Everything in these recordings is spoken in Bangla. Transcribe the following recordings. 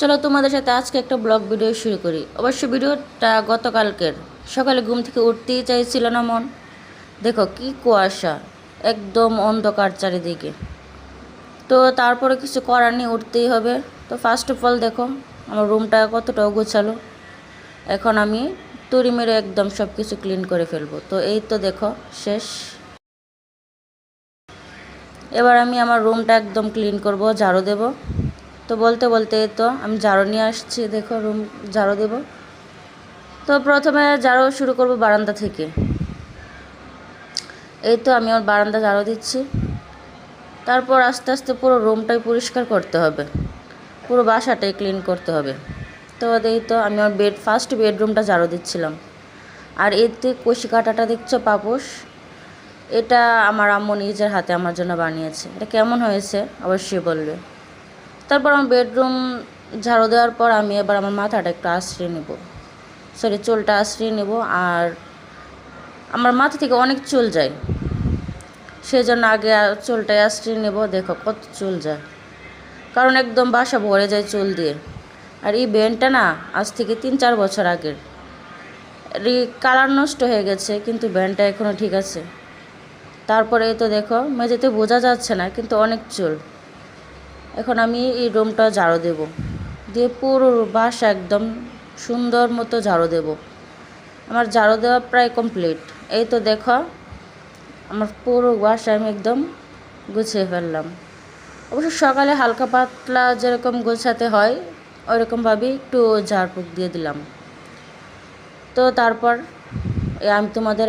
চলো তোমাদের সাথে আজকে একটা ব্লগ ভিডিও শুরু করি। অবশ্য ভিডিওটা গতকালকের। সকালে ঘুম থেকে উঠতেই চাইছিল না মন। দেখো কি কুয়াশা, একদম অন্ধকার চারিদিকে। তো তারপরে কিছু করার নেই, উঠতেই হবে। তো ফার্স্ট অফ অল দেখো আমার রুমটা কতটা গোছালো। এখন আমি তুড়ি মেরে একদম সব কিছু ক্লিন করে ফেলবো। তো এই তো দেখো শেষ। এবার আমি আমার রুমটা একদম ক্লিন করব, ঝাড়ু দেব। তো বলতে বলতে তো আমি ঝাড়ু নিয়ে আসছি, দেখো রুম ঝাড়ু দেব। তো প্রথমে ঝাড়ু শুরু করব বারান্দা থেকে। এই তো আমি আমার বারান্দা ঝাড়ু দিচ্ছি। তারপর আস্তে আস্তে পুরো রুমটাই পরিষ্কার করতে হবে, পুরো বাসাটাই ক্লিন করতে হবে। তো এই তো আমি আমার ফার্স্ট বেডরুমটা ঝাড়ু দিচ্ছিলাম। আর এতে কষি কাঁটাটা দেখছো পাপোশ, এটা আমার আম্মু নিজের হাতে আমার জন্য বানিয়েছে। এটা কেমন হয়েছে অবশ্যই বলবে। তারপর আমার বেডরুম ঝাড়ু দেওয়ার পর আমি এবার আমার মাথাটা একটু আশ্রিয়ে নেব, চুলটা আশ্রিয়ে নেব। আর আমার মাথা থেকে অনেক চুল যায়, সেই জন্য আগে চুলটাই আশ্রিয়ে নেব। দেখো কত চুল যায়, কারণ একদম বাসা ভরে যায় চুল দিয়ে। আর এই ব্যান্ডটা না আজ থেকে 3-4 বছর আগের। এই কালার নষ্ট হয়ে গেছে, কিন্তু ব্যান্ডটা এখনও ঠিক আছে। তারপরে এই তো দেখো মেঝেতে বোঝা যাচ্ছে না, কিন্তু অনেক চুল। এখন আমি এই রুমটা ঝাড়ু দেব, দিয়ে পুরো বাসা একদম সুন্দর মতো ঝাড়ু দেব। আমার ঝাড়ু দেওয়া প্রায় কমপ্লিট। এই তো দেখো আমার পুরো বাসা আমি একদম গুছিয়ে ফেললাম। অবশ্য সকালে হালকা পাতলা যেরকম গোছাতে হয় ওইরকমভাবেই একটু ঝাড়ফুঁক দিয়ে দিলাম। তো তারপর আমি তোমাদের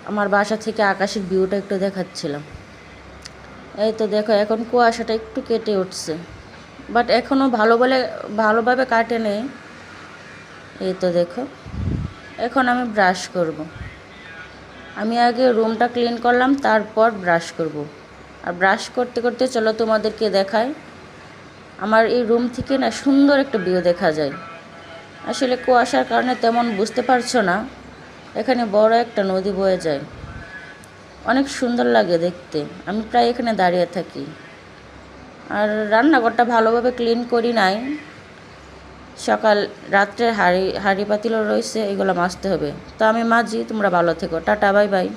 আমার বাসা থেকে আকাশের ভিউটা একটু দেখাচ্ছিলাম। এই তো দেখো এখন কুয়াশাটা একটু কেটে উঠছে, বাট এখনও ভালোভাবে কাটে নেই। এই তো দেখো এখন আমি ব্রাশ করব। আমি আগে রুমটা ক্লিন করলাম, তারপর ব্রাশ করব। আর ব্রাশ করতে করতে চলো তোমাদেরকে দেখাই। আমার এই রুম থেকে না সুন্দর একটা ভিউ দেখা যায়। আসলে কুয়াশার কারণে তেমন বুঝতে পারছো না, এখানে বড় একটা নদী বয়ে যায়, অনেক সুন্দর লাগে দেখতে। আমি প্রায় এখানে দাঁড়িয়ে থাকি। আর রান্নাঘরটা ভালোভাবে ক্লিন করি নাই, রাত্রে হাঁড়ি পাতিলও রয়েছে, এগুলো মাজতে হবে। তো আমি মাজি, তোমরা ভালো থেকো, টাটা বাই বাই।